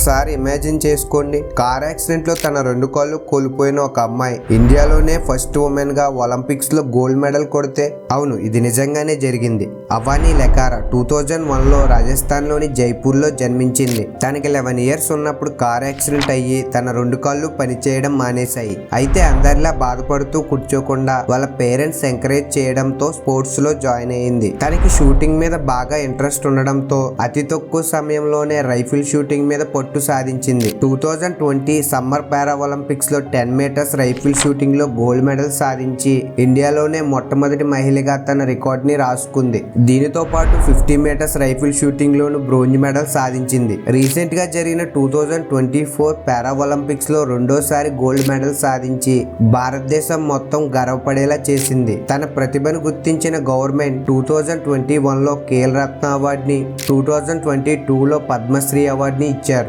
ఒక్కసారి ఇమాజిన్ చేసుకోండి, car accident లో తన 2 కాళ్ళు కోల్పోయిన ఒక అమ్మాయి ఇండియాలోనే ఫస్ట్ ఉమెన్ గా ఒలింపిక్స్ లో గోల్డ్ మెడల్ కొడితే, అవును ఇది నిజంగానే జరిగింది. అవానీ లెకారా 2001 లో రాజస్థాన్ లోని జైపూర్ లో జన్మించింది. తనకి 11 ఇయర్స్ ఉన్నప్పుడు కార్ యాక్సిడెంట్ అయ్యి తన 2 కాళ్ళు పనిచేయడం మానేశాయి. అయితే అందరిలా బాధపడుతూ కూర్చోకుండా వాళ్ళ పేరెంట్స్ ఎంకరేజ్ చేయడంతో స్పోర్ట్స్ లో జాయిన్ అయ్యింది. తనకి షూటింగ్ మీద బాగా ఇంట్రెస్ట్ ఉండడంతో అతి తక్కువ సమయంలోనే రైఫిల్ షూటింగ్ మీద పట్టు సాధించింది. 2020 సమ్మర్ పారా ఒలింపిక్స్ లో 10 మీటర్స్ రైఫిల్ షూటింగ్ లో గోల్డ్ మెడల్ సాధించి ఇండియాలోనే మొట్టమొదటి మహిళగా తన రికార్డ్ ని రాసుకుంది. దీనితో పాటు 50 మీటర్స్ రైఫిల్ షూటింగ్ లోను బ్రోంజ్ మెడల్ సాధించింది. రీసెంట్ గా జరిగిన 2024 పారా ఒలింపిక్స్ లో రెండోసారి గోల్డ్ మెడల్ సాధించి భారతదేశం మొత్తం గర్వపడేలా చేసింది. తన ప్రతిభను గుర్తించిన గవర్నమెంట్ 2021 లో ఖేల్ రత్న అవార్డుని, 2022 లో పద్మశ్రీ అవార్డుని ఇచ్చారు.